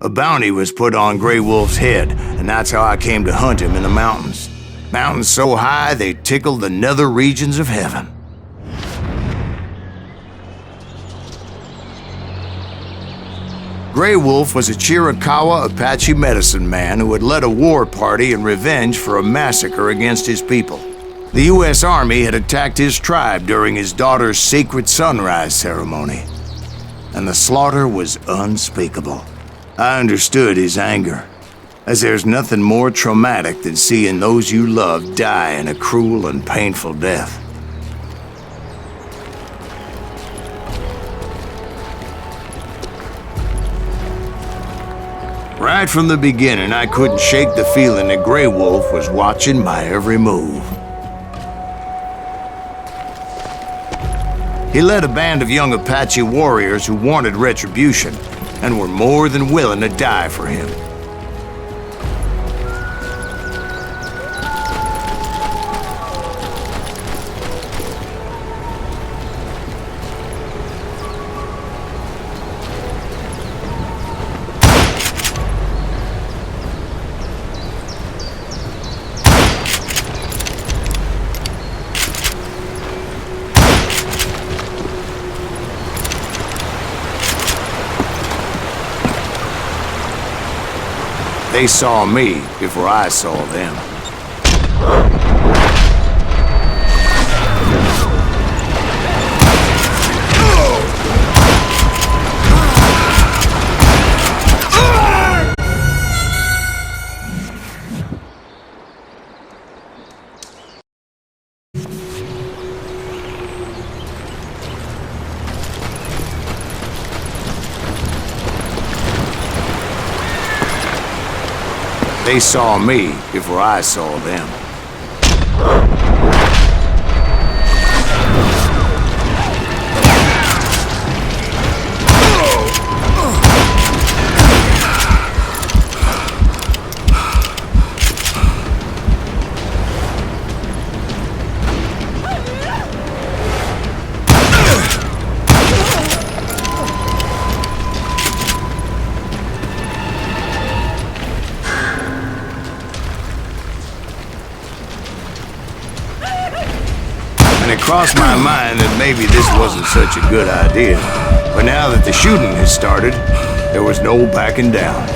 A bounty was put on Grey Wolf's head, and that's how I came to hunt him in the mountains. Mountains so high they tickled the nether regions of heaven. Grey Wolf was a Chiricahua Apache medicine man who had led a war party in revenge for a massacre against his people. The U.S. Army had attacked his tribe during his daughter's sacred sunrise ceremony, and the slaughter was unspeakable. I understood his anger, as there's nothing more traumatic than seeing those you love die in a cruel and painful death. Right from the beginning, I couldn't shake the feeling that Grey Wolf was watching my every move. He led a band of young Apache warriors who wanted retribution and were more than willing to die for him. They saw me before I saw them. They saw me before I saw them. It crossed my mind that maybe this wasn't such a good idea. But now that the shooting has started, there was no backing down.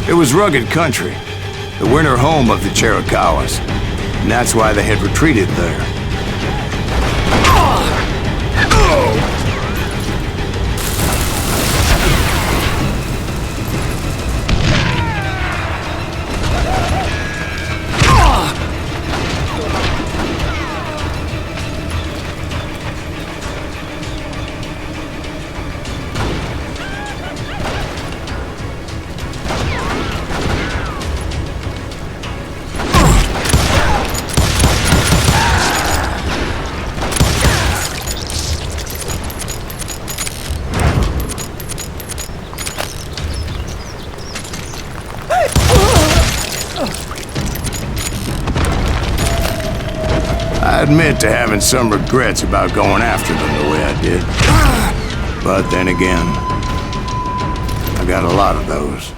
It was rugged country, the winter home of the Chiricahuas, and that's why they had retreated there. I admit to having some regrets about going after them the way I did. But then again, I got a lot of those.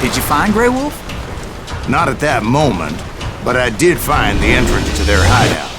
Did you find Grey Wolf? Not at that moment, but I did find the entrance to their hideout.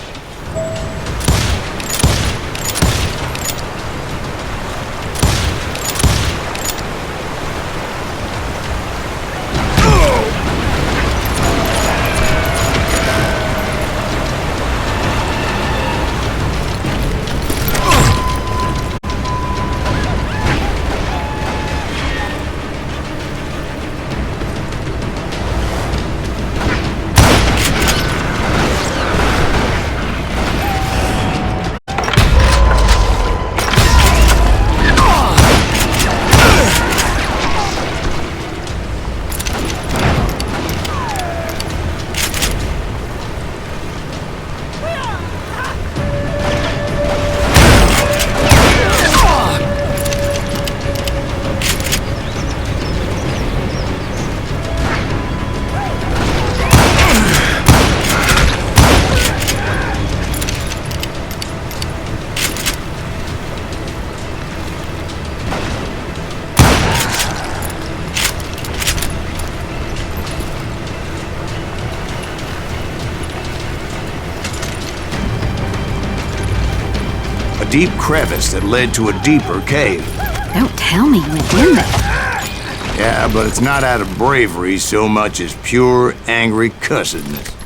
A deep crevice that led to a deeper cave. Don't tell me you went in there. Yeah, but it's not out of bravery so much as pure, angry cussedness.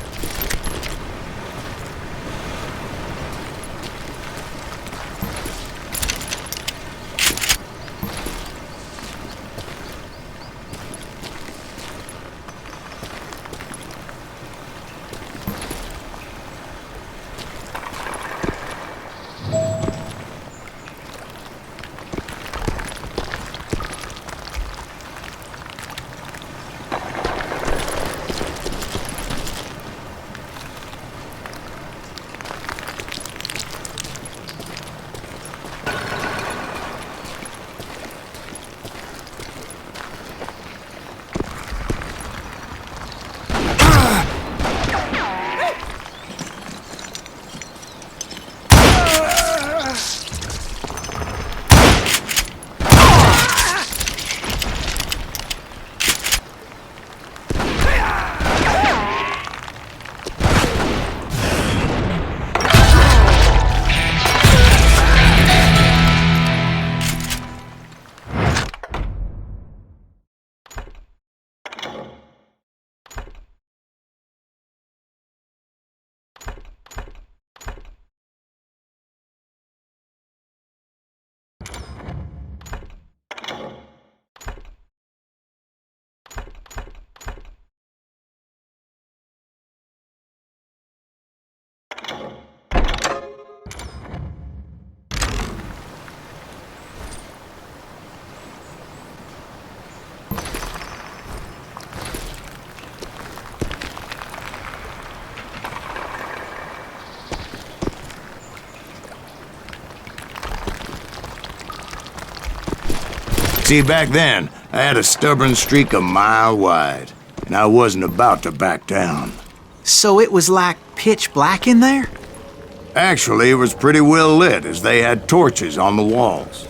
See, back then, I had a stubborn streak a mile wide, and I wasn't about to back down. So it was like pitch black in there? Actually, it was pretty well lit, as they had torches on the walls.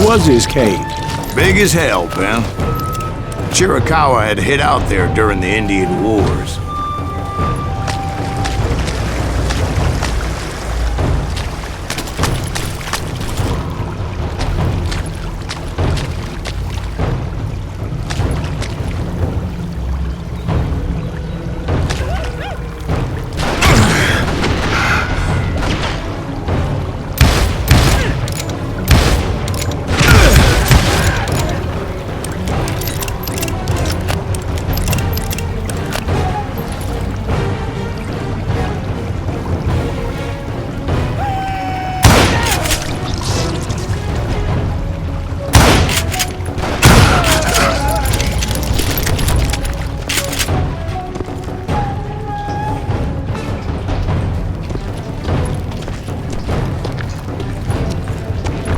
Was his cave? Big as hell, pal. Chiricahua had hid out there during the Indian Wars.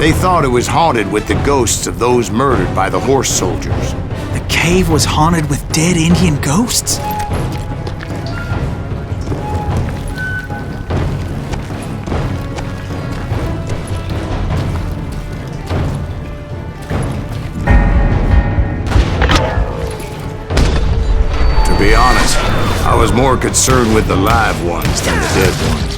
They thought it was haunted with the ghosts of those murdered by the horse soldiers. The cave was haunted with dead Indian ghosts? To be honest, I was more concerned with the live ones than the dead ones.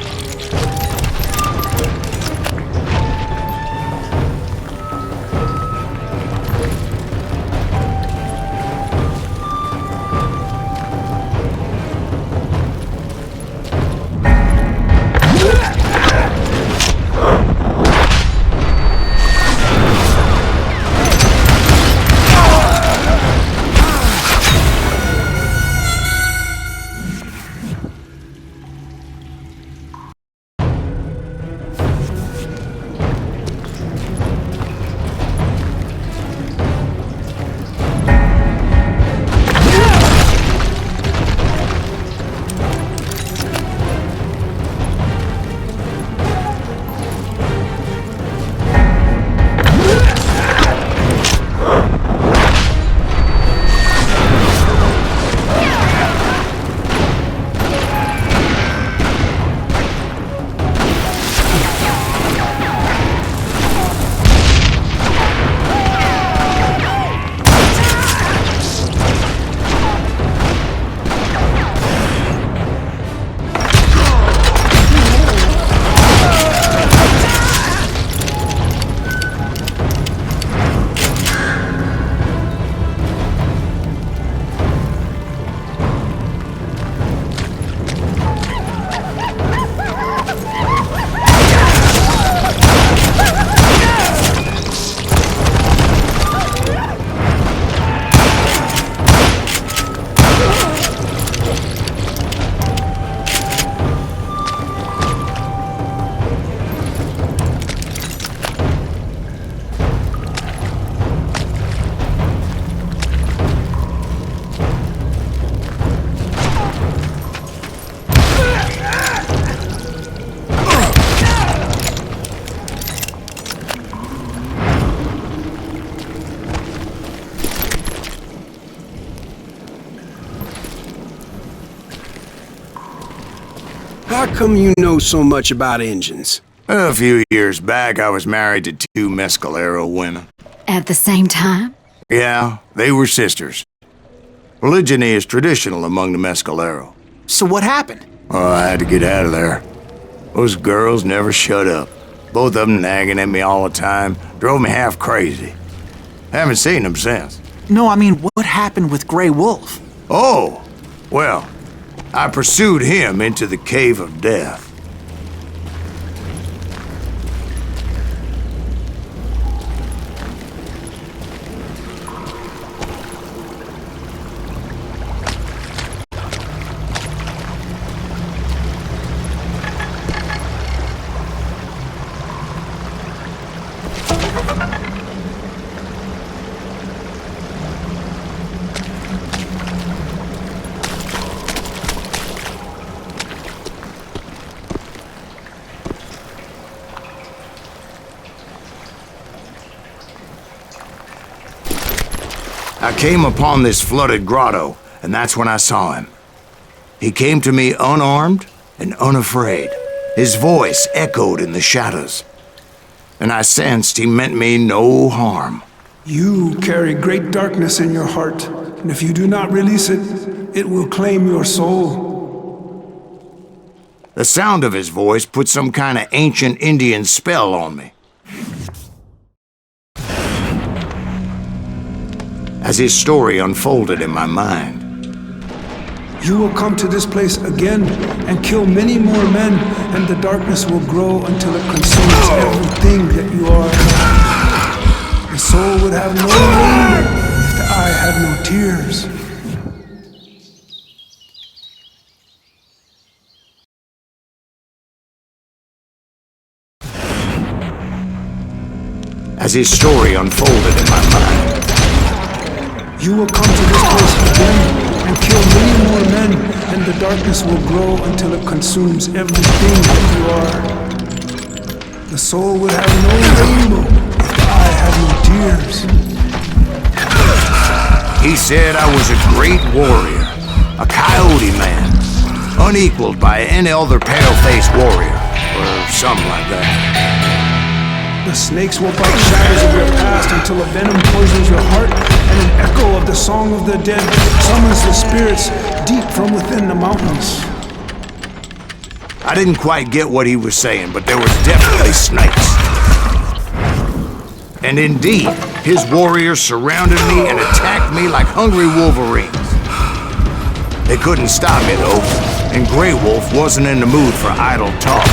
How come you know so much about engines? A few years back, I was married to two Mescalero women. At the same time? Yeah, they were sisters. Polygyny is traditional among the Mescalero. So what happened? Oh, I had to get out of there. Those girls never shut up. Both of them nagging at me all the time. Drove me half crazy. Haven't seen them since. No, I mean, what happened with Grey Wolf? Oh, well, I pursued him into the Cave of Death. I came upon this flooded grotto, and that's when I saw him. He came to me unarmed and unafraid. His voice echoed in the shadows, and I sensed he meant me no harm. You carry great darkness in your heart, and if you do not release it, it will claim your soul. The sound of his voice put some kind of ancient Indian spell on me. As his story unfolded in my mind, You will come to this place again and kill many more men, and the darkness will grow until it consumes everything that you are. The soul would have no name if the eye had no tears. as his story unfolded in my mind, You will come to this place again and kill many more men, and the darkness will grow until it consumes everything that you are. The soul would have no rainbow if the eye had no tears. He said I was a great warrior, a coyote man, unequaled by any other pale-faced warrior, or something like that. The snakes will bite shadows of your past until a venom poisons your heart, and an echo of the song of the dead summons the spirits deep from within the mountains. I didn't quite get what he was saying, but there was definitely snakes. And indeed, his warriors surrounded me and attacked me like hungry wolverines. They couldn't stop me though, and Grey Wolf wasn't in the mood for idle talk.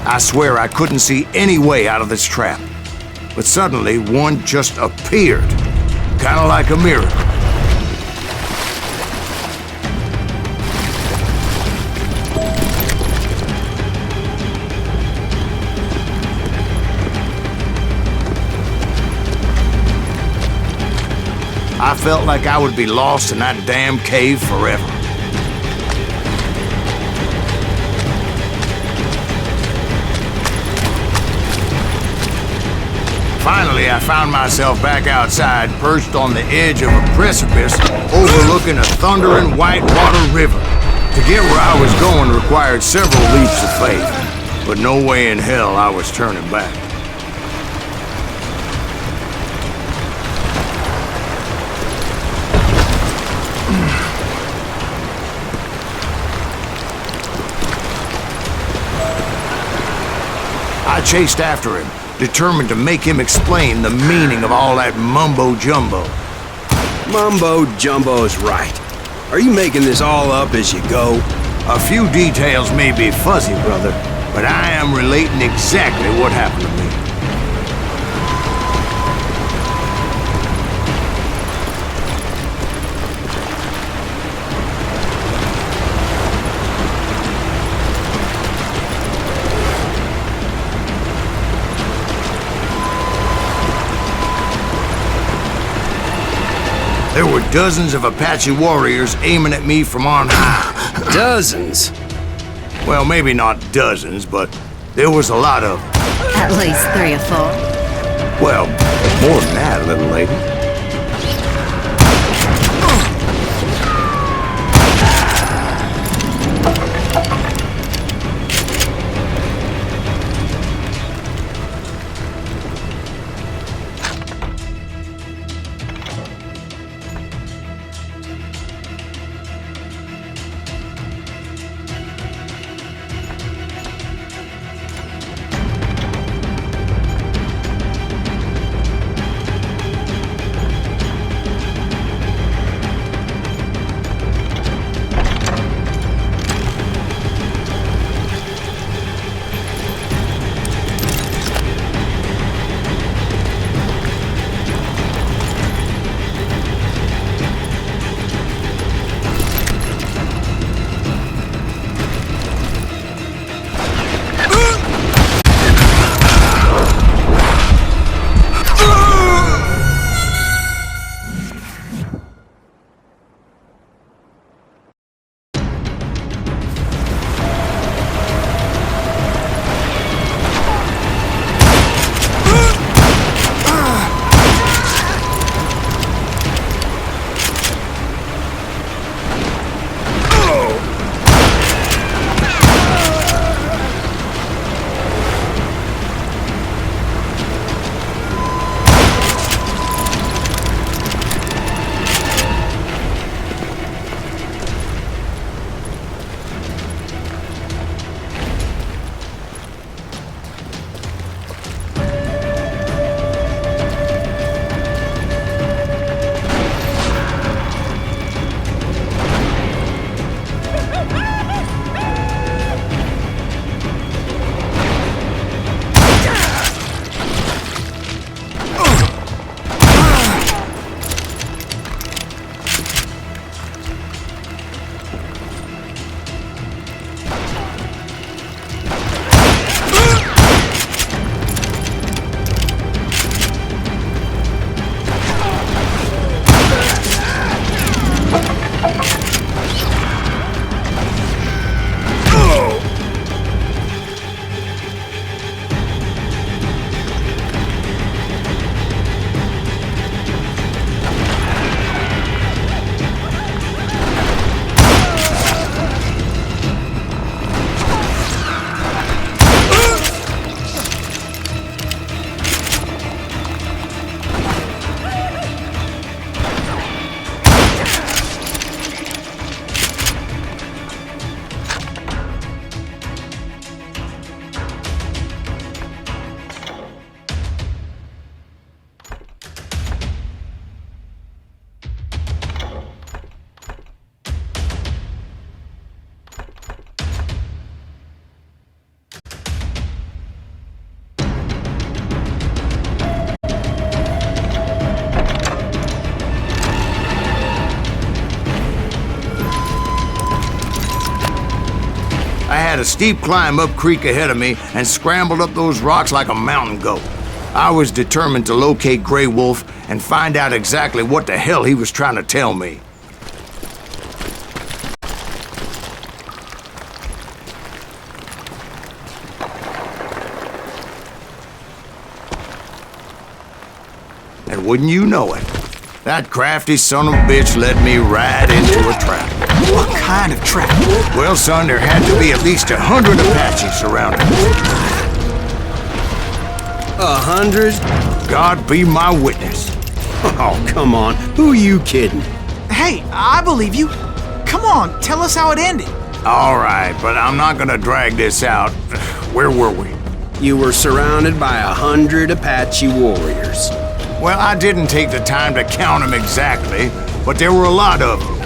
I swear I couldn't see any way out of this trap. But suddenly, one just appeared. Kinda like a miracle. I felt like I would be lost in that damn cave forever. Finally, I found myself back outside, perched on the edge of a precipice overlooking a thundering whitewater river. To get where I was going required several leaps of faith, but no way in hell I was turning back. I chased after him, determined to make him explain the meaning of all that mumbo-jumbo. Mumbo-jumbo's right. Are you making this all up as you go? A few details may be fuzzy, brother, but I am relating exactly what happened to me. There were dozens of Apache warriors aiming at me from on high. Dozens? Well, maybe not dozens, but there was a lot of them. At least 3 or 4. Well, more than that, little lady. had a steep climb up creek ahead of me and scrambled up those rocks like a mountain goat. I was determined to locate Grey Wolf and find out exactly what the hell he was trying to tell me. And wouldn't you know it, that crafty son of a bitch led me right into a trap. What kind of trap? Well, son, there had to be at least 100 Apaches surrounding me. 100? God be my witness. Oh, come on. Who are you kidding? Hey, I believe you. Come on, tell us how it ended. All right, but I'm not gonna drag this out. Where were we? You were surrounded by 100 Apache warriors. Well, I didn't take the time to count them exactly, but there were a lot of them.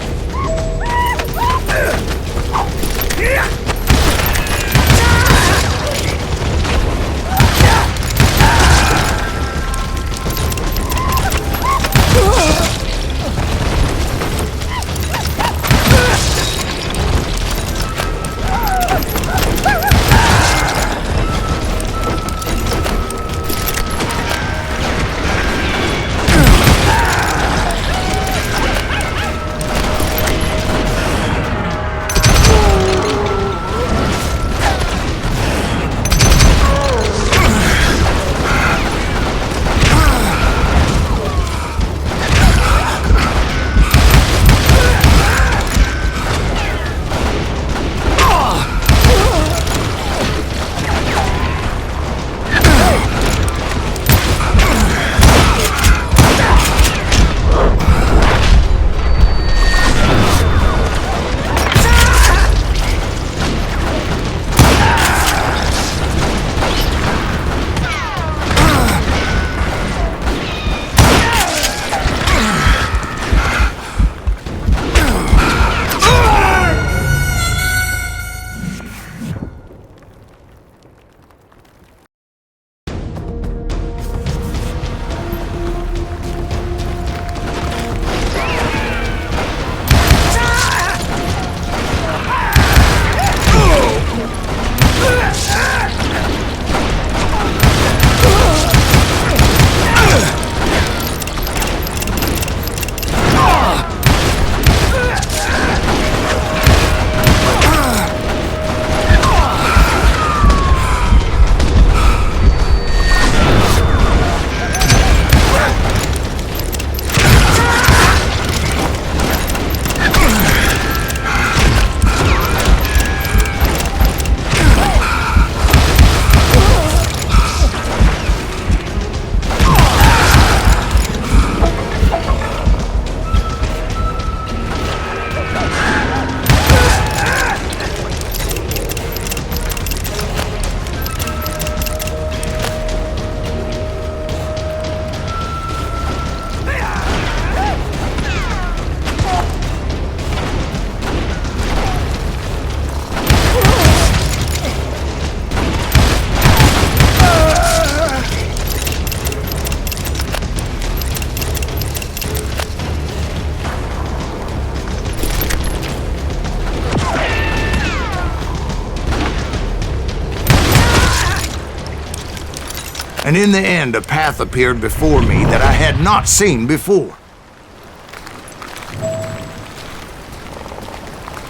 And in the end, a path appeared before me that I had not seen before.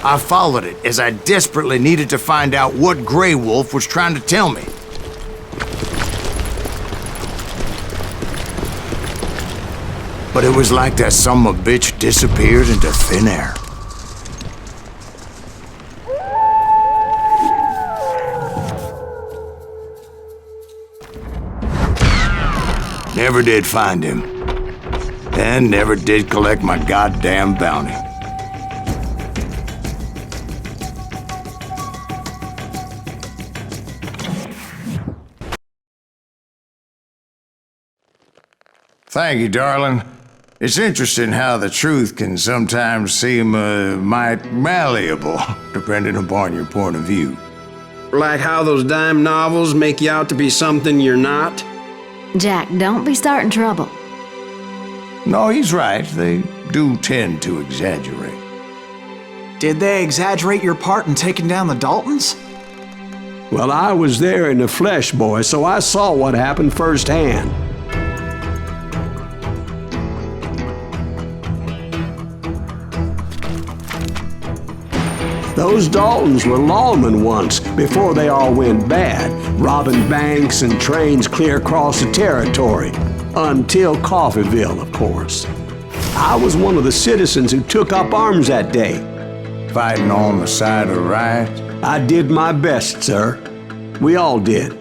I followed it as I desperately needed to find out what Grey Wolf was trying to tell me. But it was like that son of a bitch disappeared into thin air. Never did find him. And never did collect my goddamn bounty. Thank you, darling. It's interesting how the truth can sometimes seem, might malleable, depending upon your point of view. Like how those dime novels make you out to be something you're not? Jack, don't be starting trouble. No, he's right. They do tend to exaggerate. Did they exaggerate your part in taking down the Daltons? Well, I was there in the flesh, boy, so I saw what happened firsthand. Those Daltons were lawmen once, before they all went bad, robbing banks and trains clear across the territory. Until Coffeeville, of course. I was one of the citizens who took up arms that day. Fighting on the side of right? I did my best, sir. We all did.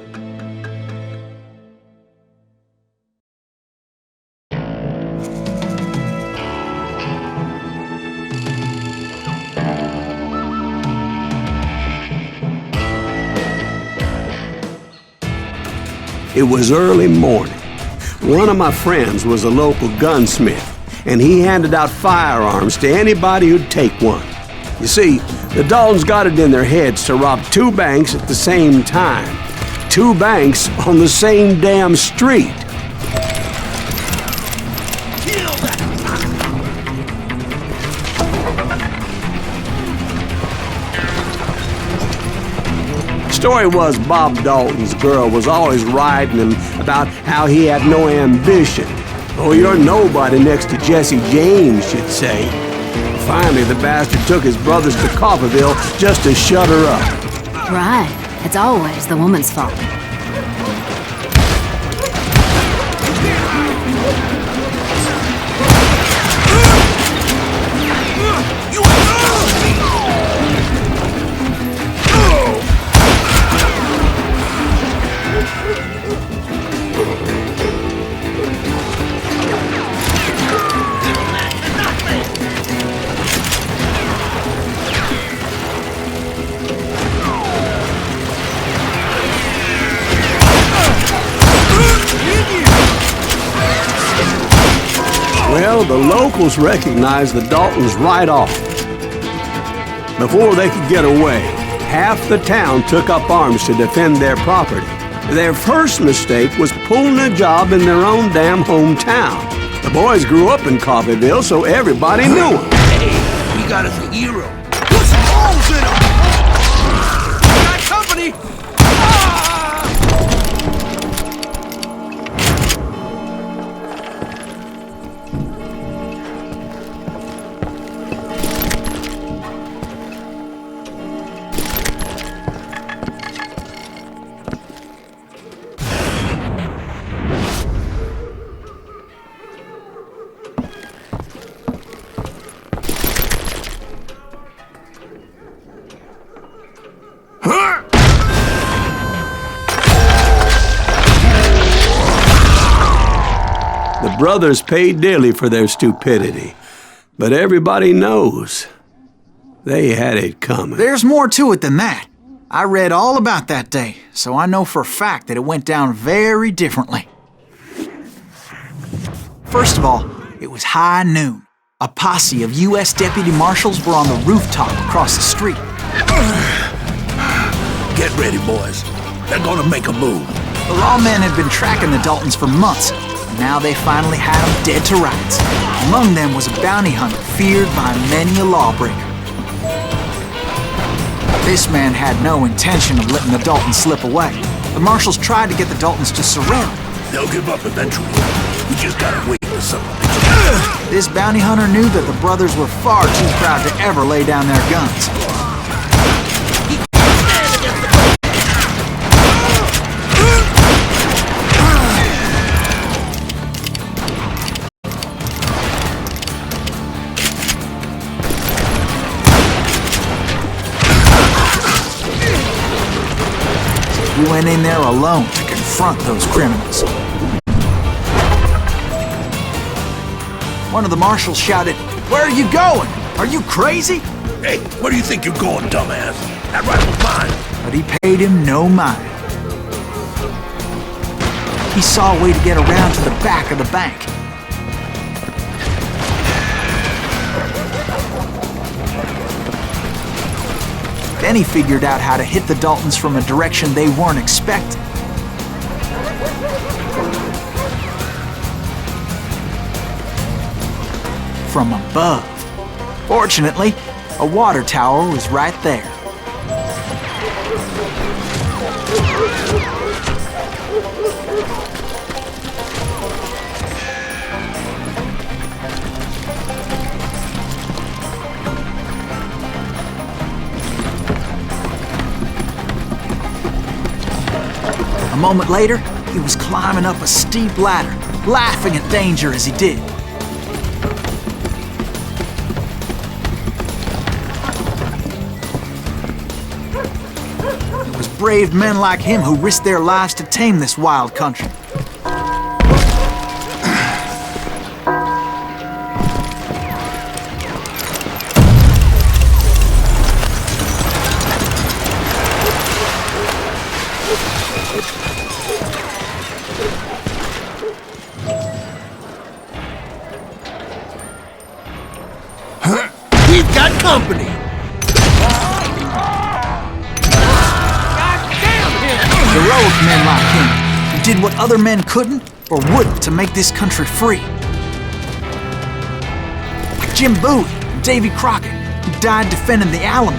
It was early morning. One of my friends was a local gunsmith, and he handed out firearms to anybody who'd take one. You see, the Daltons got it in their heads to rob 2 banks at the same time. 2 banks on the same damn street. Story was Bob Dalton's girl was always riding him about how he had no ambition. Oh, you're nobody next to Jesse James, she'd say. Finally, the bastard took his brothers to Coffeeville just to shut her up. Right. It's always the woman's fault. Well, the locals recognized the Daltons right off. Before they could get away, half the town took up arms to defend their property. Their first mistake was pulling a job in their own damn hometown. The boys grew up in Coffeeville, so everybody knew them. Hey, we got us a hero. Put some holes in him! Got company! The brothers paid dearly for their stupidity, but everybody knows they had it coming. There's more to it than that. I read all about that day, so I know for a fact that it went down very differently. First of all, it was high noon. A posse of U.S. deputy marshals were on the rooftop across the street. Get ready, boys. They're gonna make a move. The lawmen had been tracking the Daltons for months, and now they finally had them dead to rights. Among them was a bounty hunter feared by many a lawbreaker. This man had no intention of letting the Daltons slip away. The marshals tried to get the Daltons to surrender. They'll give up eventually. We just gotta wait for something. This bounty hunter knew that the brothers were far too proud to ever lay down their guns. He went in there alone to confront those criminals. One of the marshals shouted, "Where are you going? Are you crazy?" Hey, where do you think you're going, dumbass? That rifle's mine. But he paid him no mind. He saw a way to get around to the back of the bank. Then he figured out how to hit the Daltons from a direction they weren't expecting. From above. Fortunately, a water tower was right there. A moment later, he was climbing up a steep ladder, laughing at danger as he did. It was brave men like him who risked their lives to tame this wild country. We've got company! Heroic men like him, who did what other men couldn't or wouldn't to make this country free. Like Jim Bowie and Davy Crockett, who died defending the Alamo.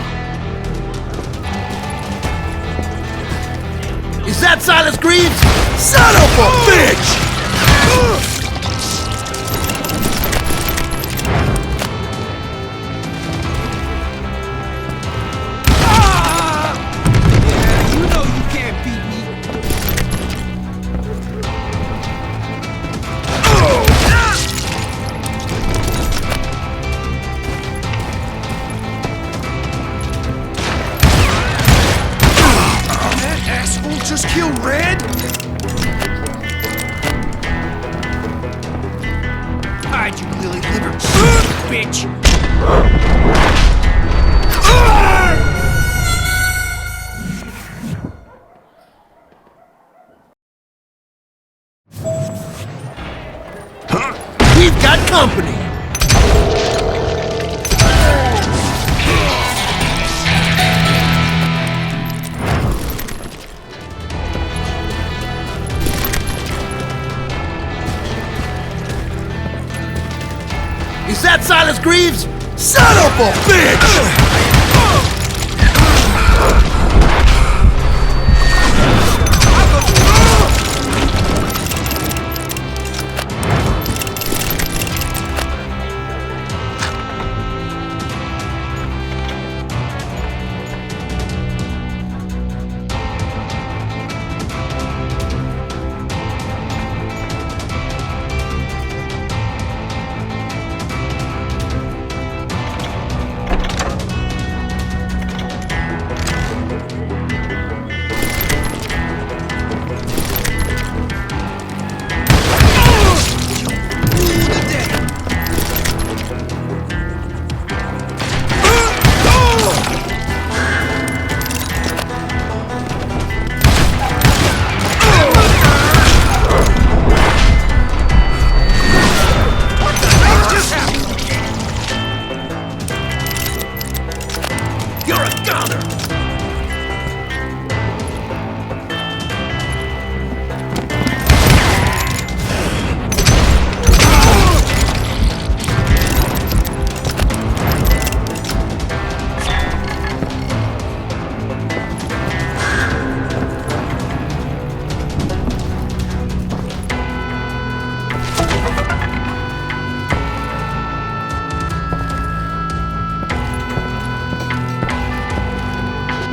Is that Silas Greaves? Son of a bitch! Just kill Red? Hide, you lily liver, bitch! We've got company! Is that Silas Greaves? Son of a bitch!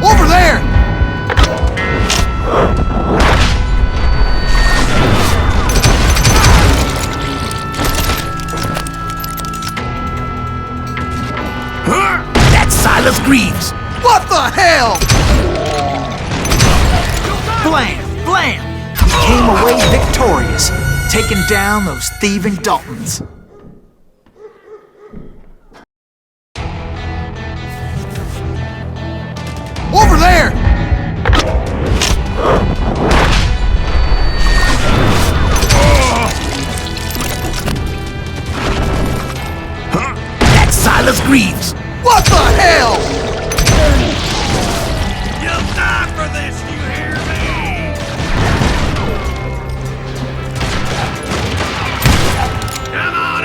Over there! That's Silas Greaves! What the hell? Blam! Blam! He came away victorious, taking down those thieving Daltons. Over there! That's Silas Greaves! What the hell? You'll die for this, you hear me? Come on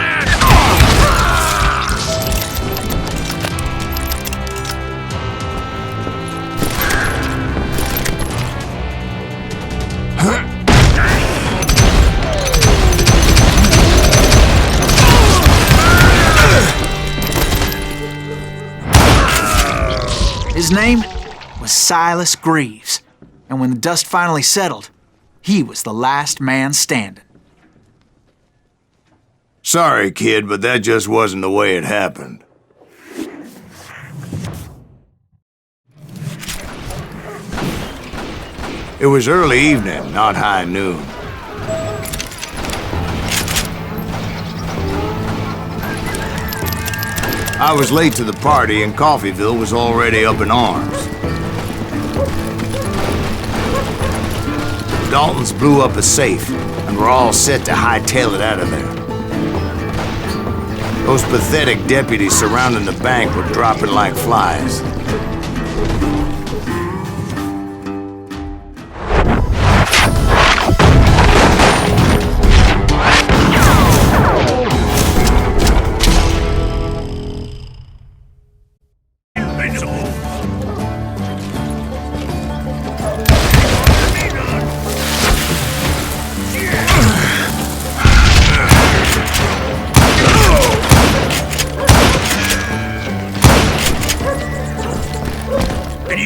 His name was Silas Greaves, and when the dust finally settled, he was the last man standing. Sorry, kid, but that just wasn't the way it happened. It was early evening, not high noon. I was late to the party and Coffeyville was already up in arms. Daltons blew up a safe and were all set to hightail it out of there. Those pathetic deputies surrounding the bank were dropping like flies.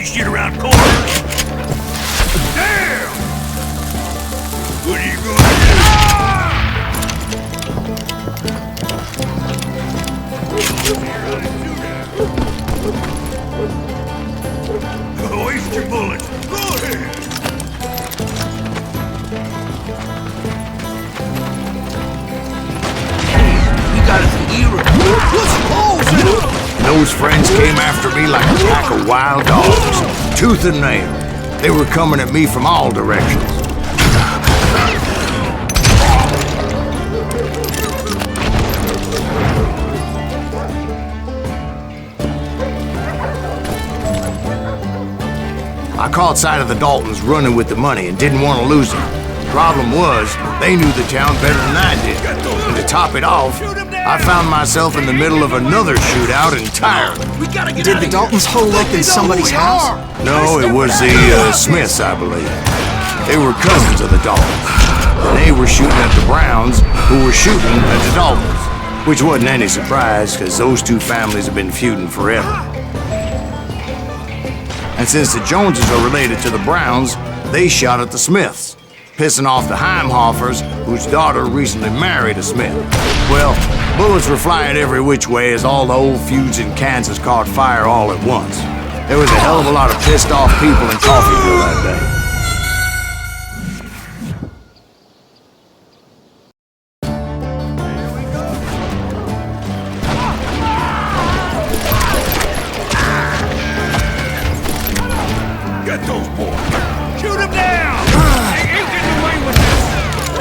Shit around corners. Damn! What are you gonna do? Waste your bullets. Go ahead. We got us a hero. Put some holes in him. Those friends came after me like a pack of wild dogs, tooth and nail. They were coming at me from all directions. I caught sight of the Daltons running with the money and didn't want to lose them. Problem was, they knew the town better than I did. And to top it off, I found myself in the middle of another shootout entirely. Did the Daltons hole up in somebody's house? No, it was the Smiths, I believe. They were cousins of the Daltons. And they were shooting at the Browns, who were shooting at the Daltons. Which wasn't any surprise, because those two families have been feuding forever. And since the Joneses are related to the Browns, they shot at the Smiths, pissing off the Heimhoffers, whose daughter recently married a Smith. Well, bullets were flying every which way as all the old feuds in Kansas caught fire all at once. There was a hell of a lot of pissed off people in Coffeyville that day. Get those boys! Shoot them down! They ain't getting away with this!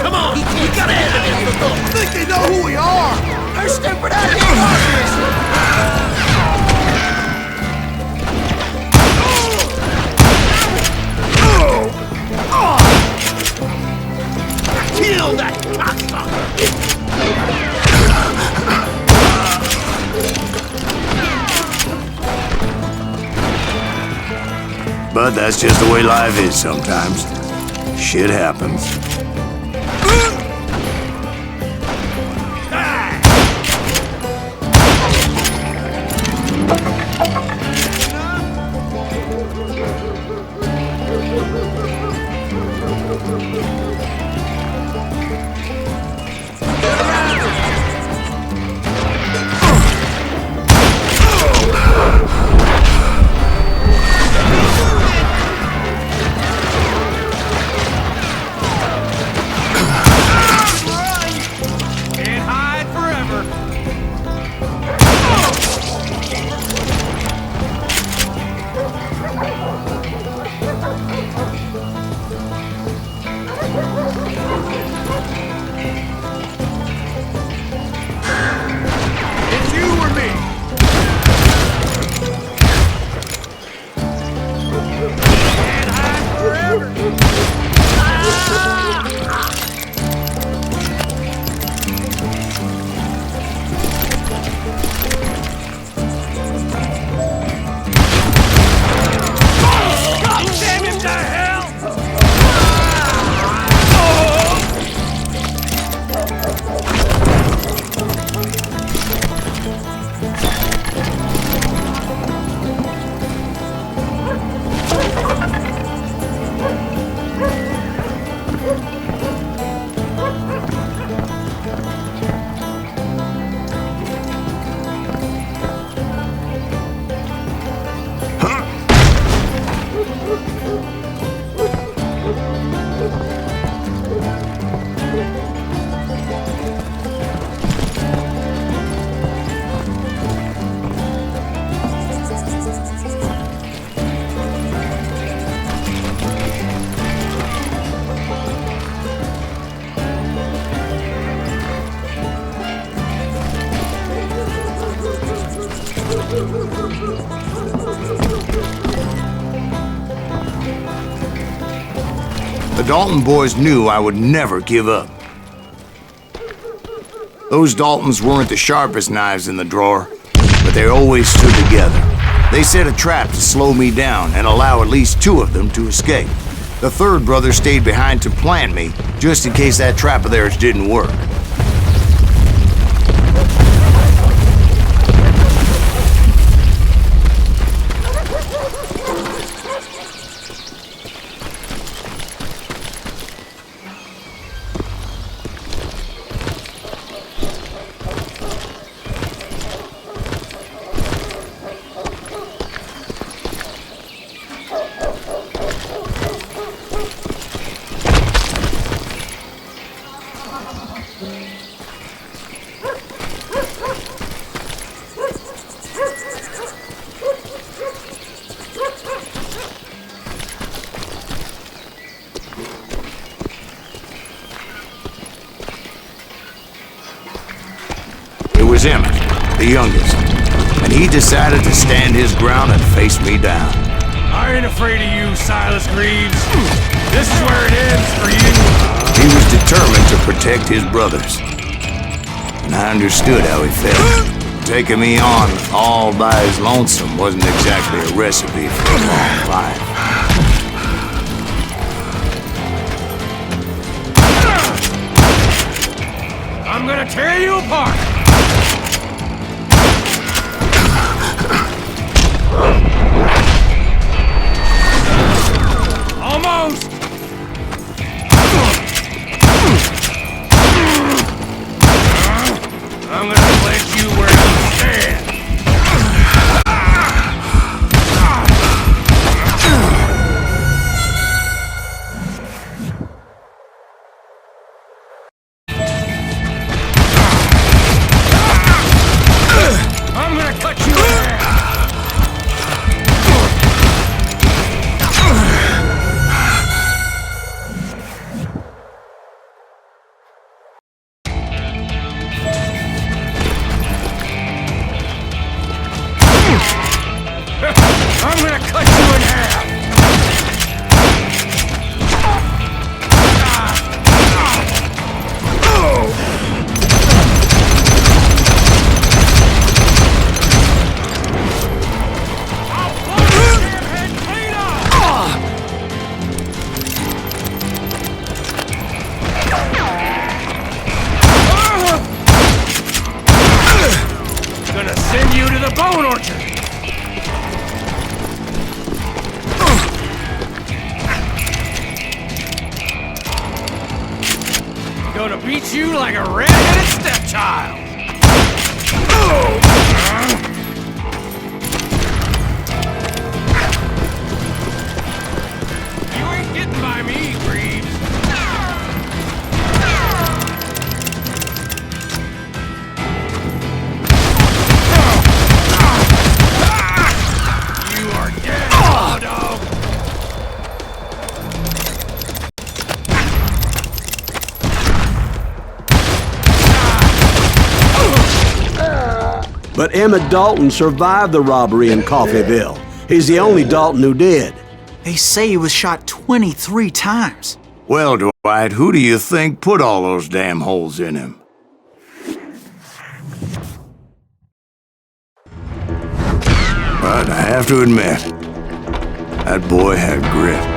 Come on! You gotta end it! I think they know who we are! They're stupid out Kill that cocksucker! But that's just the way life is sometimes. Shit happens. The Dalton boys knew I would never give up. Those Daltons weren't the sharpest knives in the drawer, but they always stood together. They set a trap to slow me down and allow at least 2 of them to escape. The third brother stayed behind to plant me, just in case that trap of theirs didn't work. It was Emmett, the youngest, and he decided to stand his ground and face me down. I ain't afraid of you, Silas Greaves. This is where it ends for you. He was determined to protect his brothers, and I understood how he felt. Taking me on all by his lonesome wasn't exactly a recipe for a long life. I'm gonna tear you apart. Almost! I'm gonna place you where you stand. I'm gonna cut you in half. I'm gonna cut you in half! I'll blow your damn head clean off! Gonna send you to the bone orchard! Gonna beat you like a red-headed stepchild! You ain't getting by me, Greaves! You are dead, dog! But Emmett Dalton survived the robbery in Coffeyville. He's the only Dalton who did. They say he was shot 23 times. Well, Dwight, who do you think put all those damn holes in him? But I have to admit, that boy had grit.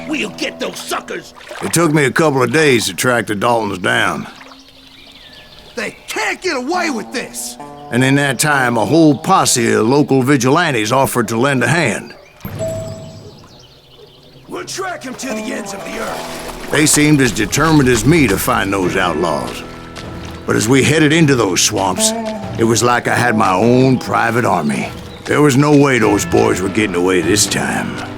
We'll get those suckers! It took me a couple of days to track the Daltons down. They can't get away with this! And in that time, a whole posse of local vigilantes offered to lend a hand. We'll track him to the ends of the earth. They seemed as determined as me to find those outlaws. But as we headed into those swamps, it was like I had my own private army. There was no way those boys were getting away this time.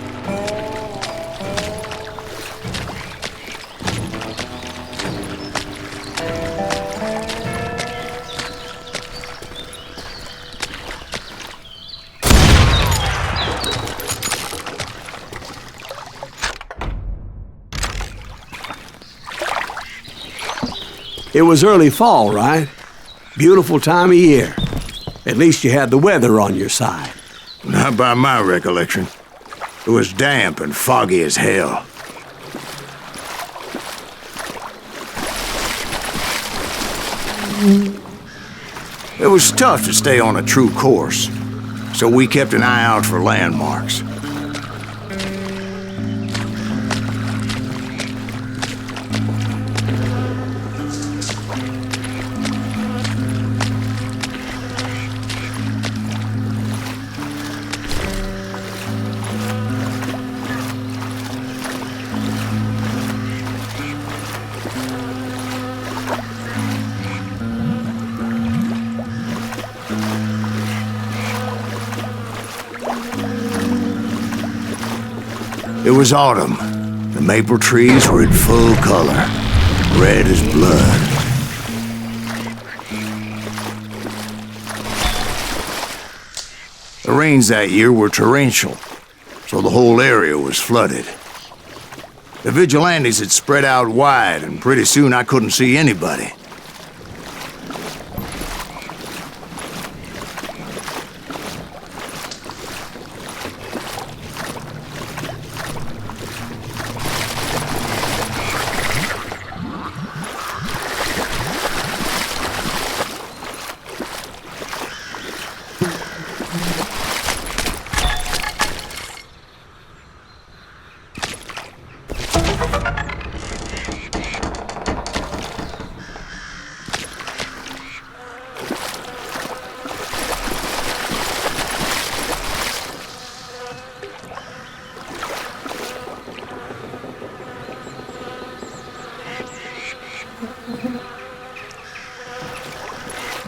It was early fall, right? Beautiful time of year. At least you had the weather on your side. Not by my recollection. It was damp and foggy as hell. It was tough to stay on a true course, so we kept an eye out for landmarks. It was autumn. The maple trees were in full color, red as blood. The rains that year were torrential, so the whole area was flooded. The vigilantes had spread out wide, and pretty soon I couldn't see anybody.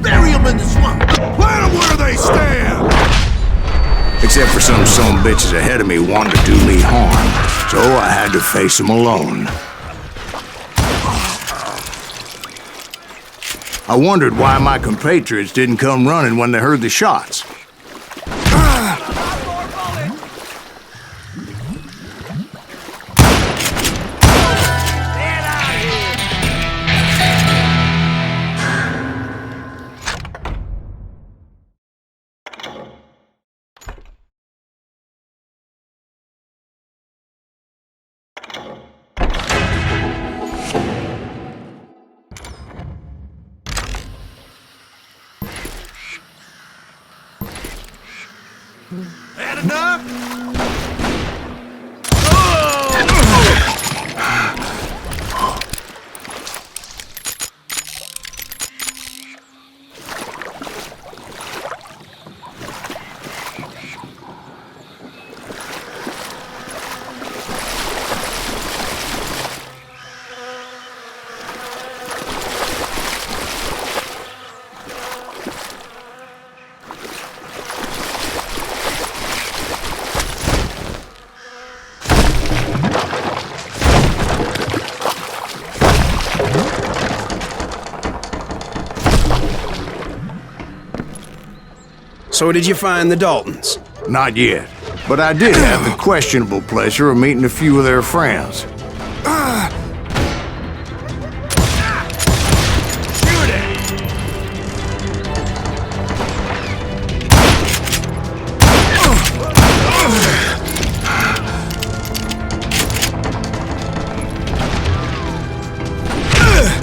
Bury them in the swamp. Plant them where they stand. Except for some bitches ahead of me wanted to do me harm, so I had to face them alone. I wondered why my compatriots didn't come running when they heard the shots. Had enough? So did you find the Daltons? Not yet, but I did have the questionable pleasure of meeting a few of their friends. Shoot it!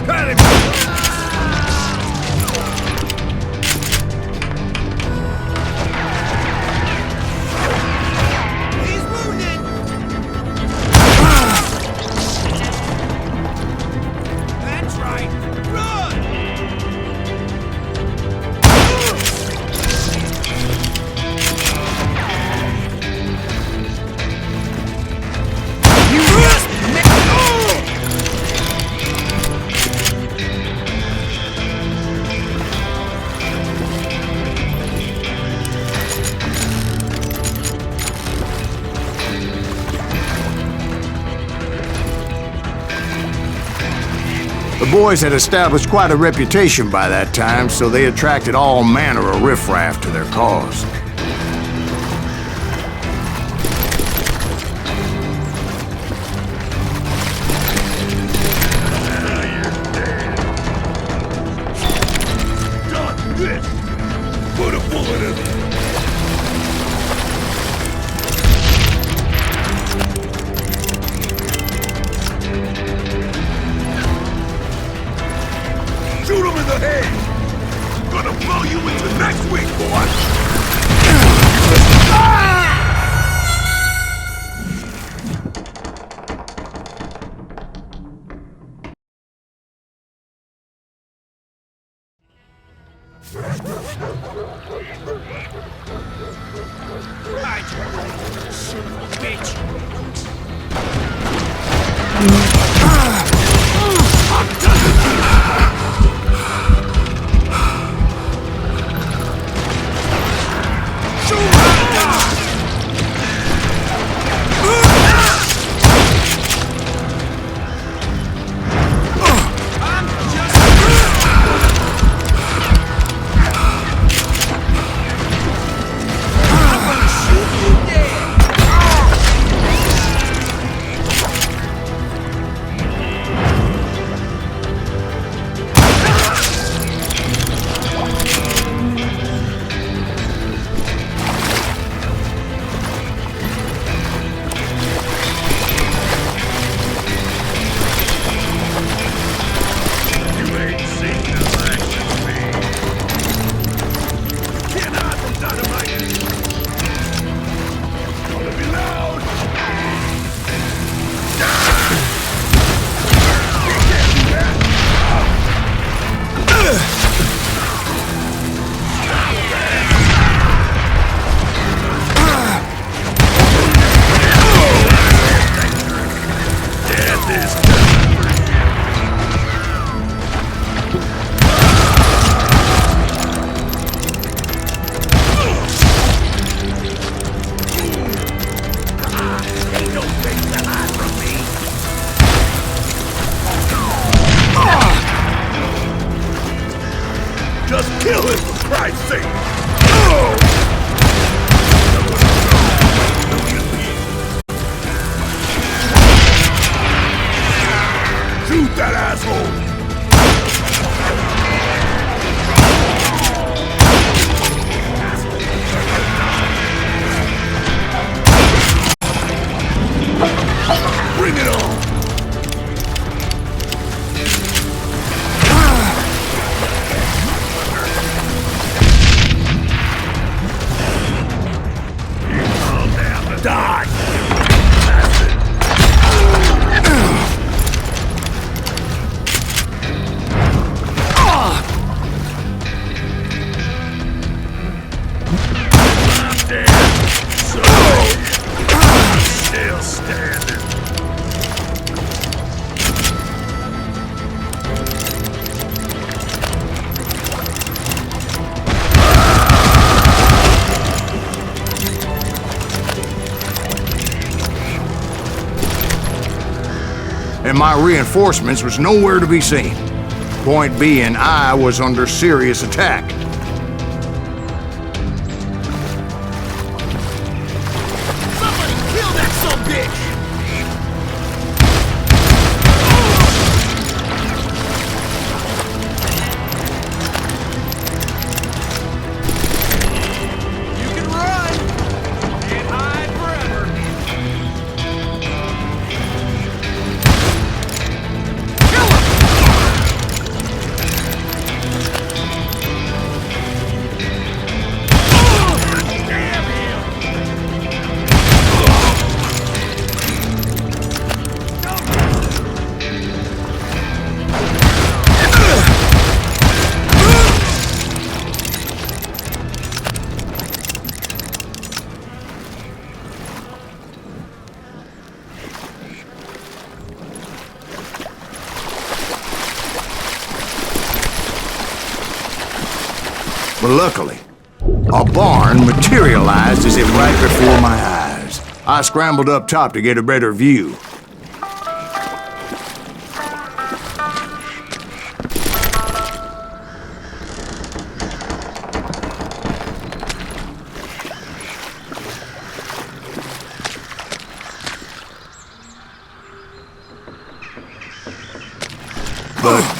Got him! He's wounded! The boys had established quite a reputation by that time, so they attracted all manner of riffraff to their cause. Put a bullet in it. Shoot him in the head! Gonna blow you into next week, boy! Just kill him, for Christ's sake! Shoot that asshole! Bring it on! Die! That's it. I'm dead. So still standing. And my reinforcements was nowhere to be seen. Point being, I was under serious attack. Somebody kill that sumbitch! You can run! Can't hide forever! But luckily, a barn materialized as if right before my eyes. I scrambled up top to get a better view.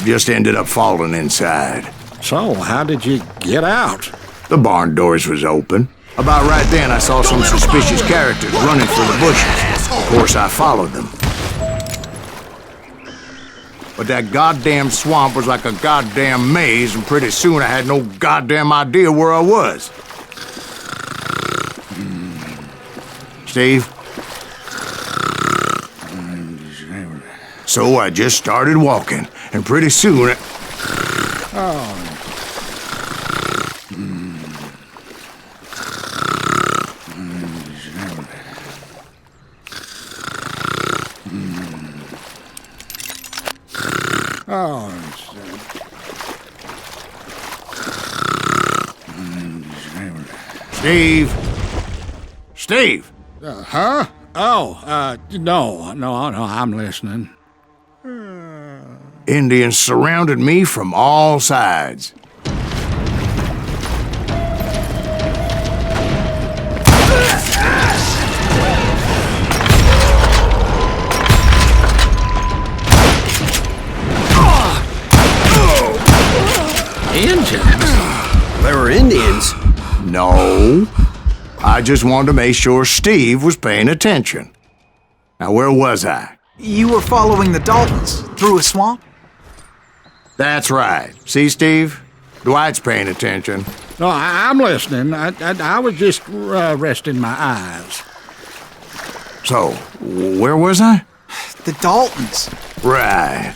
just ended up falling inside. So, how did you get out? The barn doors was open. About right then, I saw some suspicious characters running for the bushes. Of course, I followed them. But that goddamn swamp was like a goddamn maze, and pretty soon I had no goddamn idea where I was. Steve? So I just started walking, and pretty soon... Steve? Steve! Huh? Oh, no, I'm listening. Indians surrounded me from all sides. Indians? They were Indians? No. I just wanted to make sure Steve was paying attention. Now, where was I? You were following the Daltons through a swamp? That's right. See, Steve? Dwight's paying attention. No, I'm listening. I was just resting my eyes. So, where was I? The Daltons. Right.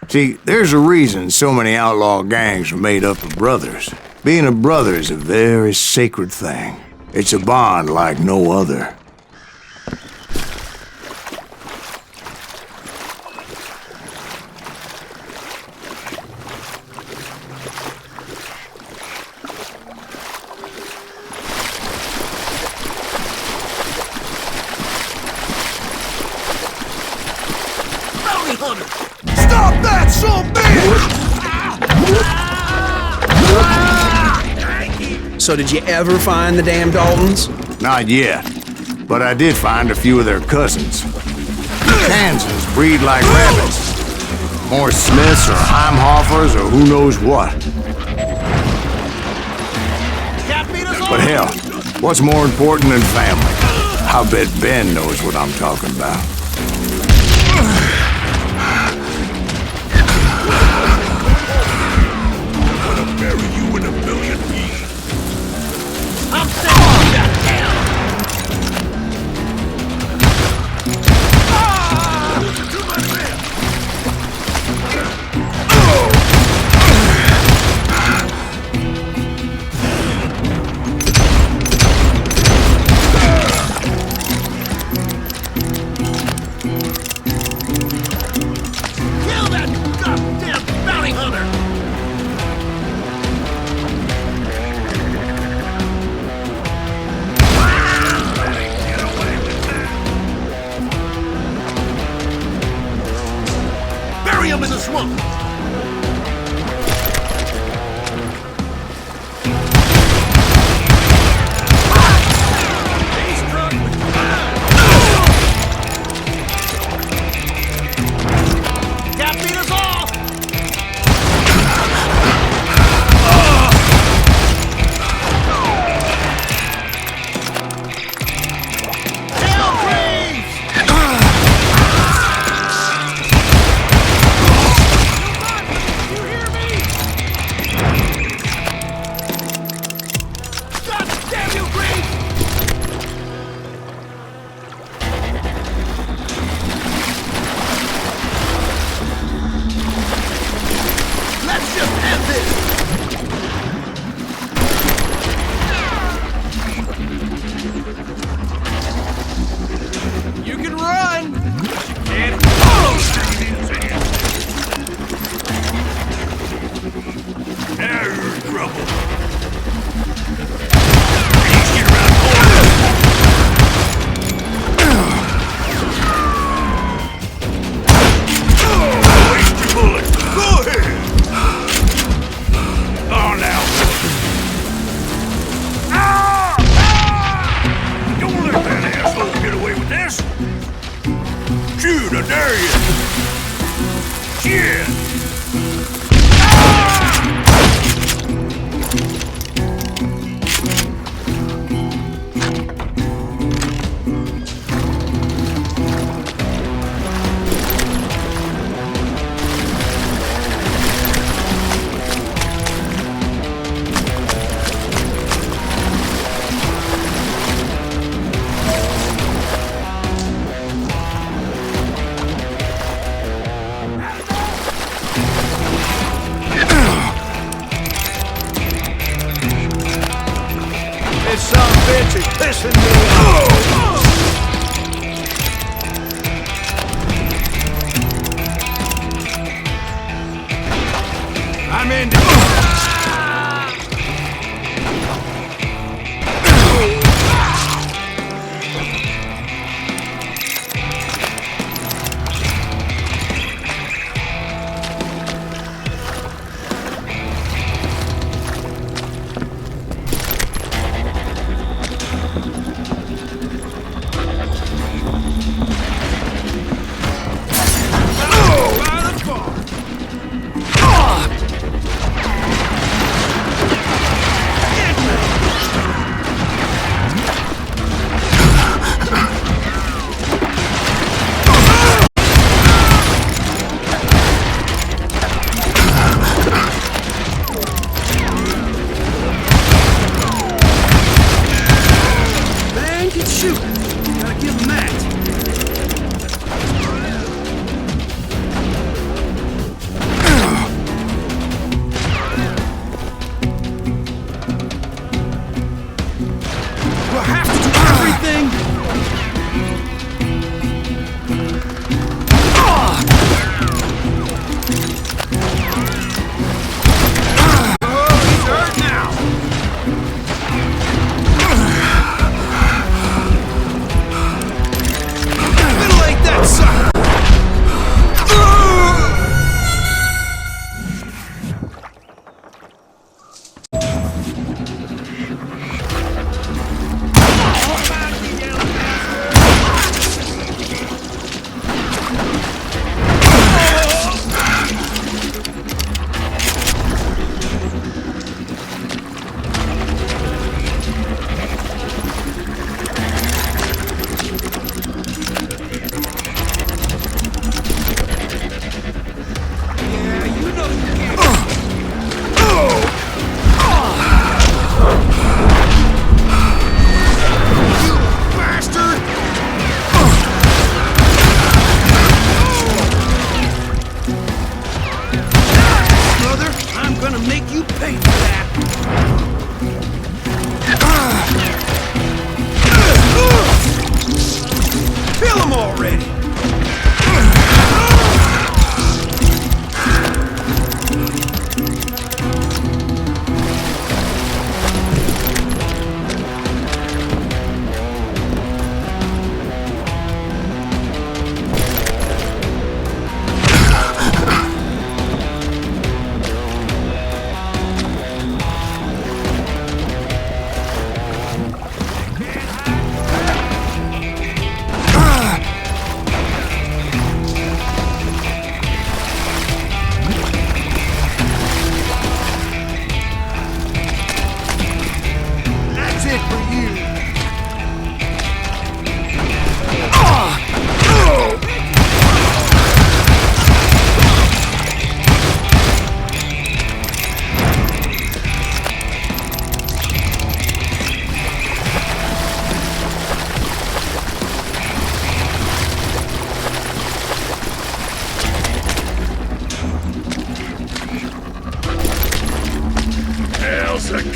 See, there's a reason so many outlaw gangs are made up of brothers. Being a brother is a very sacred thing. It's a bond like no other. Stop that, son bitch! So did you ever find the damn Daltons? Not yet, but I did find a few of their cousins. Kansans breed like rabbits. More Smiths or Heimhoffers or who knows what. But hell, what's more important than family? I bet Ben knows what I'm talking about. Bury you in a million pieces. I'm saying that down. Too much man. This son of a bitch is pissing me off. I'm in.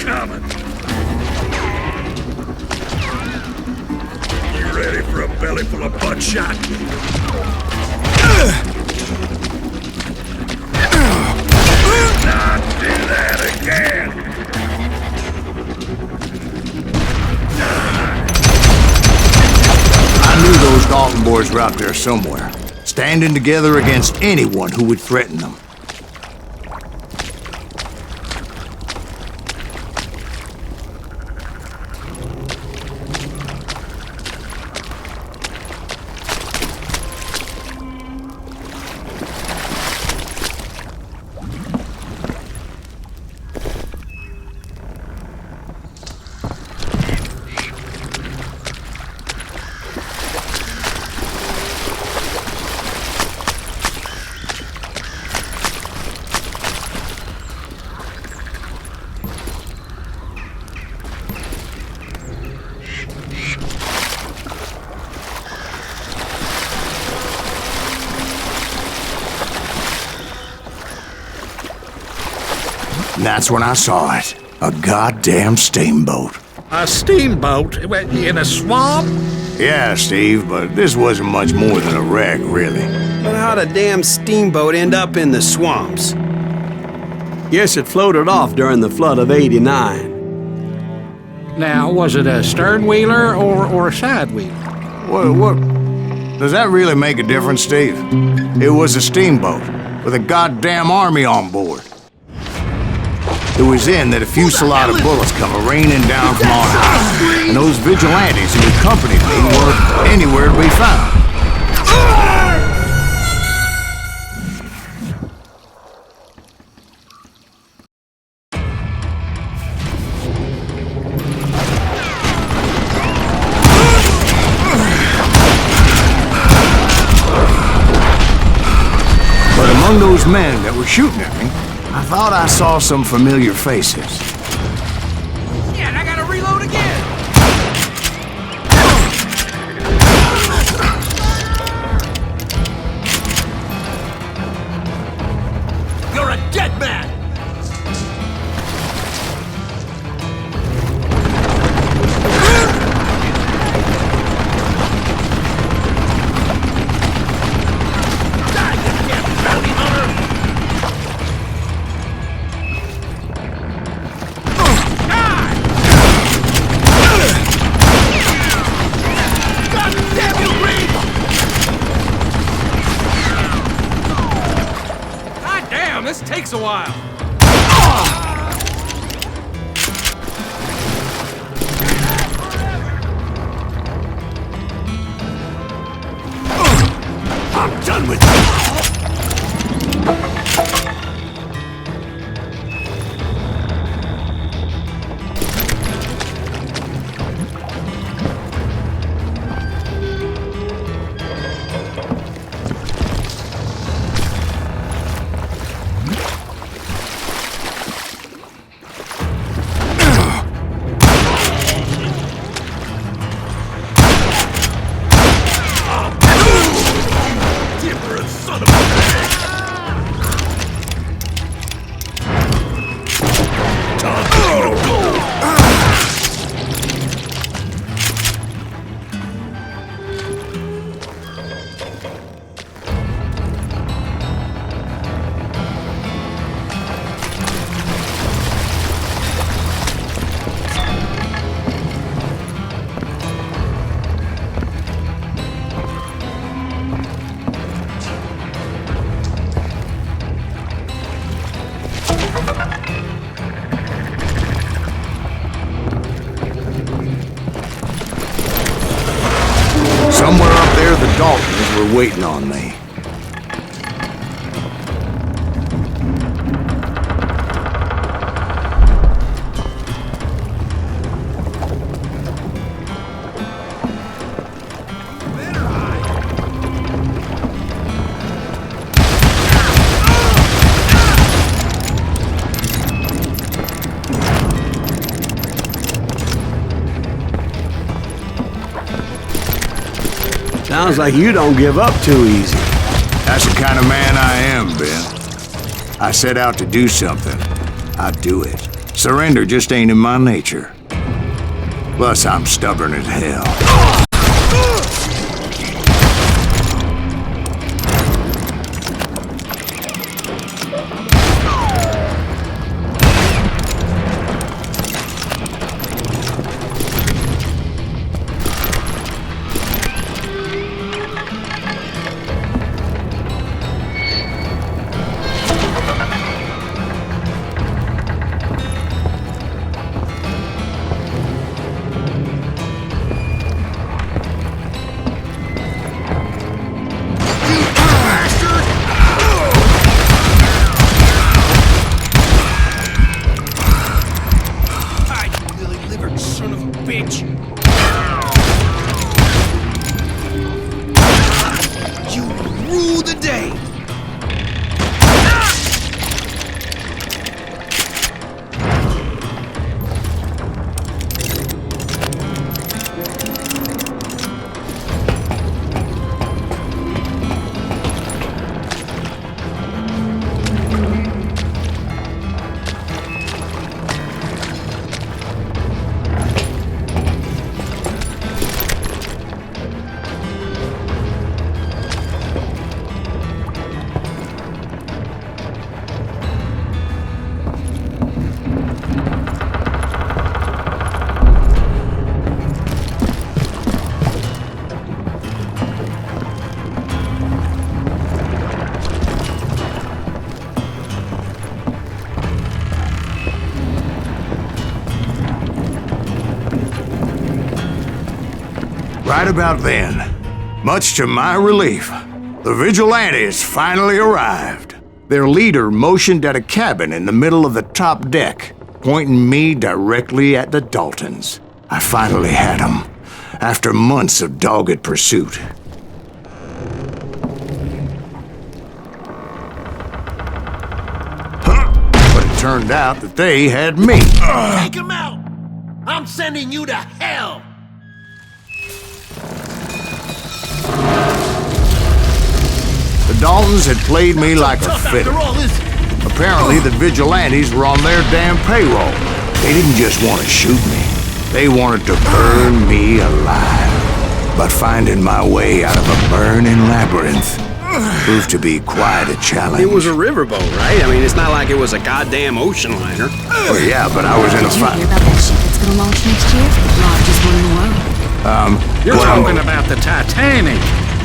coming. You ready for a belly full of buckshot? Not do that again. I knew those Dalton boys were out there somewhere, standing together against anyone who would threaten them. And that's when I saw it. A goddamn steamboat. A steamboat in a swamp? Yeah, Steve, but this wasn't much more than a wreck, really. But how'd a damn steamboat end up in the swamps? Yes, it floated off during the flood of '89. Now, was it a stern-wheeler or a side-wheeler? What? Does that really make a difference, Steve? It was a steamboat with a goddamn army on board. It was then that a fusillade of bullets come raining down from on high, and those vigilantes who accompanied me were anywhere to be found. But among those men that were shooting at me, I thought I saw some familiar faces. Shit, I gotta reload again! You're a dead man! Die, you damn bounty hunter! This takes a while. I'm done with you. Somewhere up there, the Daltons were waiting on me. Sounds like you don't give up too easy. That's the kind of man I am, Ben. I set out to do something. I do it. Surrender just ain't in my nature. Plus, I'm stubborn as hell. Right about then, much to my relief, the vigilantes finally arrived. Their leader motioned at a cabin in the middle of the top deck, pointing me directly at the Daltons. I finally had them, after months of dogged pursuit. But it turned out that they had me. Take him out! I'm sending you to hell! The Daltons had played me like a fiddle. Apparently, the vigilantes were on their damn payroll. They didn't just want to shoot me. They wanted to burn me alive. But finding my way out of a burning labyrinth proved to be quite a challenge. It was a riverboat, right? I mean, it's not like it was a goddamn ocean liner. Well, yeah, but I was in a Did you fight. hear about that ship that's gonna launch next year? Largest one in the world. You're talking about the Titanic.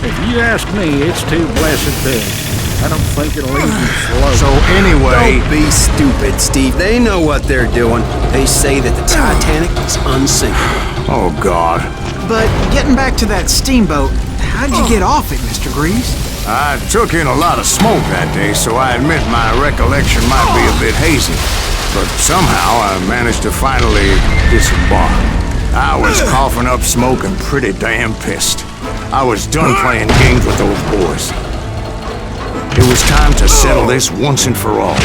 If you ask me, it's too blessed big. I don't think it'll even float. So anyway... Don't be stupid, Steve. They know what they're doing. They say that the Titanic is unsinkable. Oh, God. But getting back to that steamboat, how'd you get off it, Mr. Greaves? I took in a lot of smoke that day, so I admit my recollection might be a bit hazy. But somehow I managed to finally disembark. I was coughing up smoke and pretty damn pissed. I was done playing games with those boys. It was time to settle this once and for all.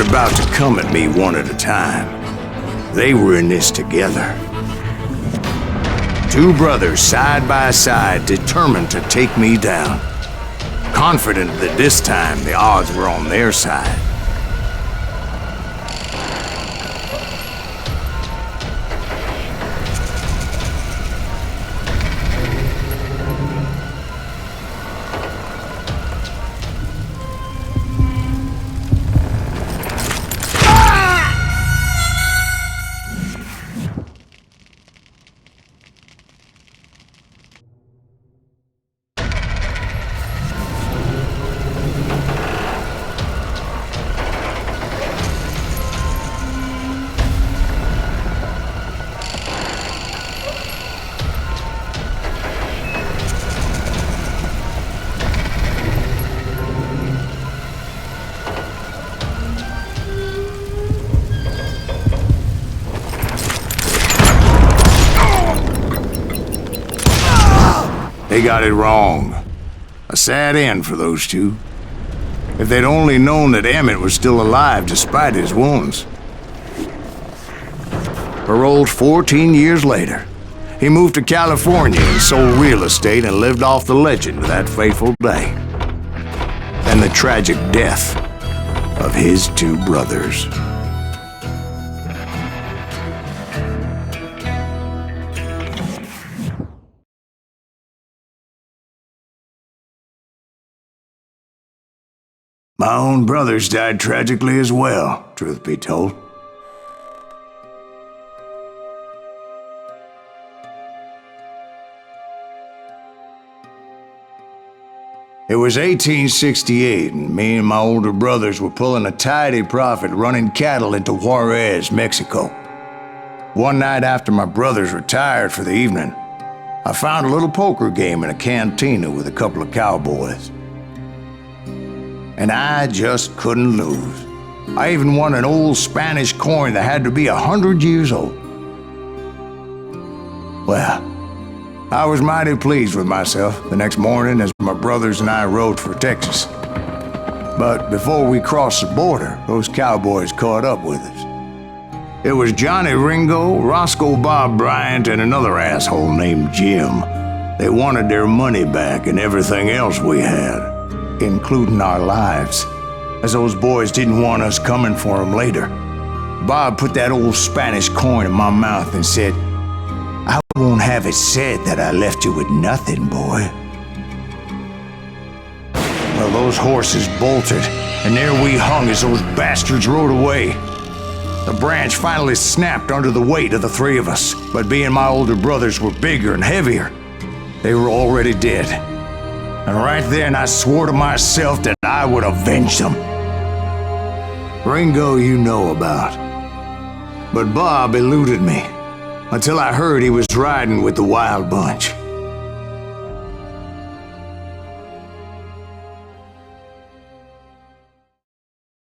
About to come at me one at a time. They were in this together. Two brothers side by side, determined to take me down. Confident that this time the odds were on their side. They got it wrong. A sad end for those two. If they'd only known that Emmett was still alive despite his wounds. Paroled 14 years later, he moved to California and sold real estate and lived off the legend of that fateful day. And the tragic death of his two brothers. My own brothers died tragically as well, truth be told. It was 1868, and me and my older brothers were pulling a tidy profit running cattle into Juarez, Mexico. One night after my brothers retired for the evening, I found a little poker game in a cantina with a couple of cowboys. And I just couldn't lose. I even won an old Spanish coin that had to be 100 years old. Well, I was mighty pleased with myself the next morning as my brothers and I rode for Texas. But before we crossed the border, those cowboys caught up with us. It was Johnny Ringo, Roscoe Bob Bryant, and another asshole named Jim. They wanted their money back and everything else we had, including our lives, as those boys didn't want us coming for them later. Bob put that old Spanish coin in my mouth and said, "I won't have it said that I left you with nothing, boy." Well, those horses bolted, and there we hung as those bastards rode away. The branch finally snapped under the weight of the three of us, but being my older brothers were bigger and heavier, they were already dead. And right then I swore to myself that I would avenge them. Ringo you know about. But Bob eluded me, until I heard he was riding with the Wild Bunch.